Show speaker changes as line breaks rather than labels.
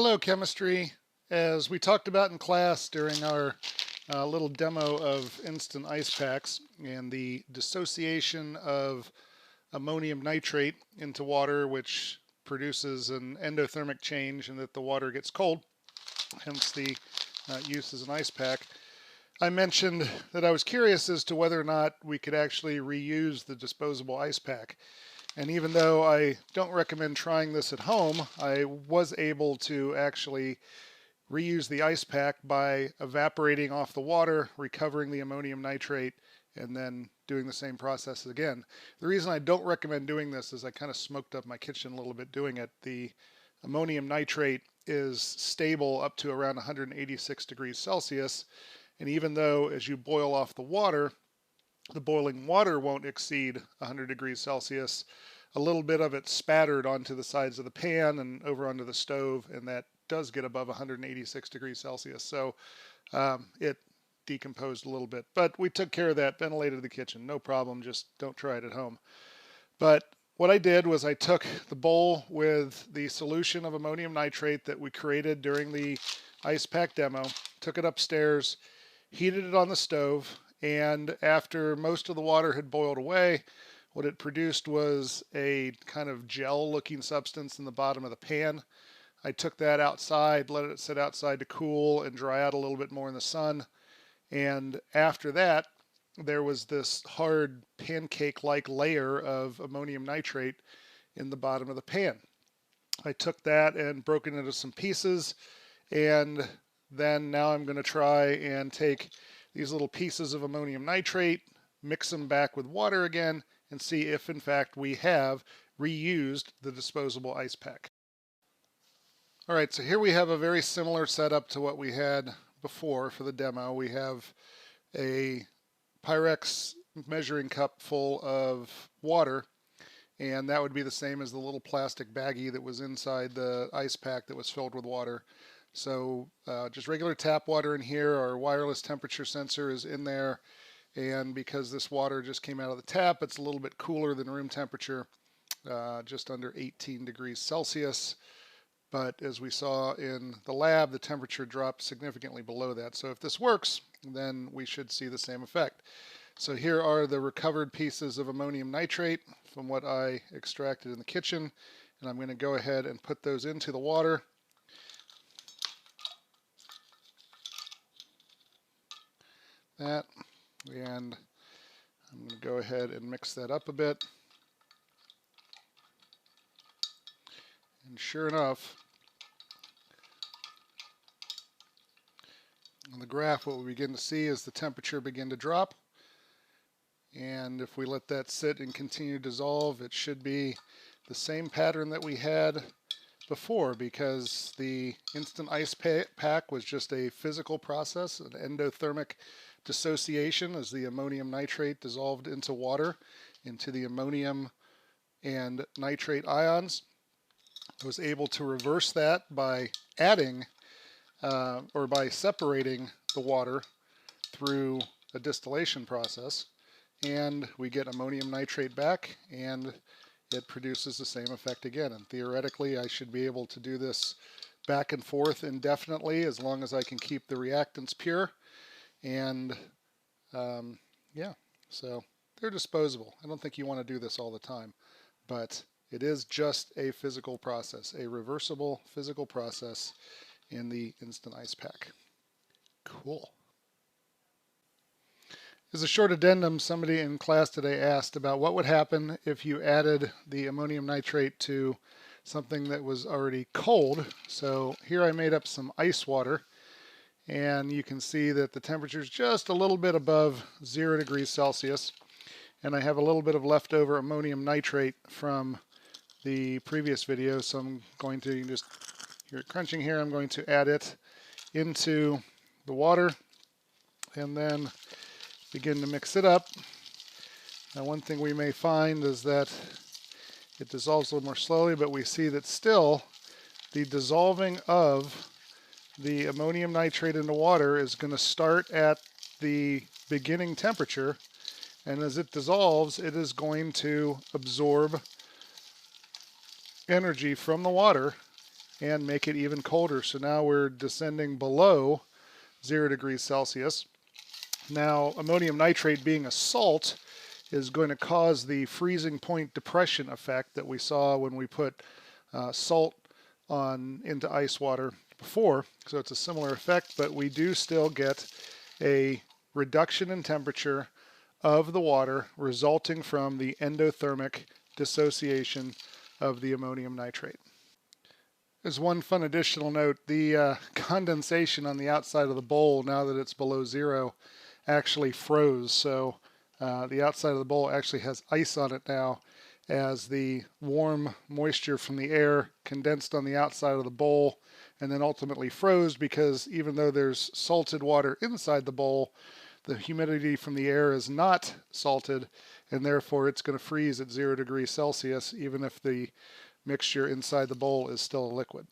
Hello, chemistry. As we talked about in class during our little demo of instant ice packs and the dissociation of ammonium nitrate into water, which produces an endothermic change and that the water gets cold, hence the use as an ice pack. I mentioned that I was curious as to whether or not we could actually reuse the disposable ice pack. And even though I don't recommend trying this at home, I was able to actually reuse the ice pack by evaporating off the water, recovering the ammonium nitrate, and then doing the same process again. The reason I don't recommend doing this is I kind of smoked up my kitchen a little bit doing it. The ammonium nitrate is stable up to around 186 degrees Celsius, and even though as you boil off the water, the boiling water won't exceed 100 degrees Celsius, a little bit of it spattered onto the sides of the pan and over onto the stove, and that does get above 186 degrees Celsius. So it decomposed a little bit. But we took care of that, ventilated the kitchen, no problem, just don't try it at home. But what I did was I took the bowl with the solution of ammonium nitrate that we created during the ice pack demo, took it upstairs, heated it on the stove, and after most of the water had boiled away, what it produced was a kind of gel looking substance in the bottom of the pan. I took that outside, let it sit outside to cool and dry out a little bit more in the sun. And after that, there was this hard pancake-like layer of ammonium nitrate in the bottom of the pan. I took that and broke it into some pieces, and then now I'm going to try and take these little pieces of ammonium nitrate, mix them back with water again, and see if in fact we have reused the disposable ice pack. All right, so here we have a very similar setup to what we had before for the demo. We have a Pyrex measuring cup full of water, and that would be the same as the little plastic baggie that was inside the ice pack that was filled with water. So just regular tap water in here. Our wireless temperature sensor is in there, and because this water just came out of the tap, it's a little bit cooler than room temperature, just under 18 degrees Celsius. But as we saw in the lab, the temperature dropped significantly below that. So if this works, then we should see the same effect. So here are the recovered pieces of ammonium nitrate from what I extracted in the kitchen, and I'm going to go ahead and put those into the water. That, and I'm going to go ahead and mix that up a bit. And sure enough, on the graph, what we begin to see is the temperature begin to drop. And if we let that sit and continue to dissolve, it should be the same pattern that we had before, because the instant ice pack was just a physical process, an endothermic dissociation as the ammonium nitrate dissolved into water, into the ammonium and nitrate ions. I was able to reverse that by adding or by separating the water through a distillation process, and we get ammonium nitrate back, and it produces the same effect again. And theoretically, I should be able to do this back and forth indefinitely as long as I can keep the reactants pure. And yeah, so they're disposable. I don't think you want to do this all the time, but it is just a physical process, a reversible physical process in the instant ice pack. Cool. As a short addendum, somebody in class today asked about what would happen if you added the ammonium nitrate to something that was already cold. So here I made up some ice water, and you can see that the temperature is just a little bit above 0 degrees Celsius, and I have a little bit of leftover ammonium nitrate from the previous video, so I'm going to just, hear it crunching here, I'm going to add it into the water and then begin to mix it up. Now, one thing we may find is that it dissolves a little more slowly, but we see that still the dissolving of the ammonium nitrate into water is going to start at the beginning temperature, and as it dissolves, it is going to absorb energy from the water and make it even colder. So now we're descending below 0 degrees Celsius. Now, ammonium nitrate being a salt is going to cause the freezing point depression effect that we saw when we put salt into ice water before. So it's a similar effect, but we do still get a reduction in temperature of the water resulting from the endothermic dissociation of the ammonium nitrate. As one fun additional note, the condensation on the outside of the bowl, now that it's below 0, actually froze. So the outside of the bowl actually has ice on it now, as the warm moisture from the air condensed on the outside of the bowl and then ultimately froze, because even though there's salted water inside the bowl, the humidity from the air is not salted, and therefore it's going to freeze at 0 degrees Celsius even if the mixture inside the bowl is still a liquid.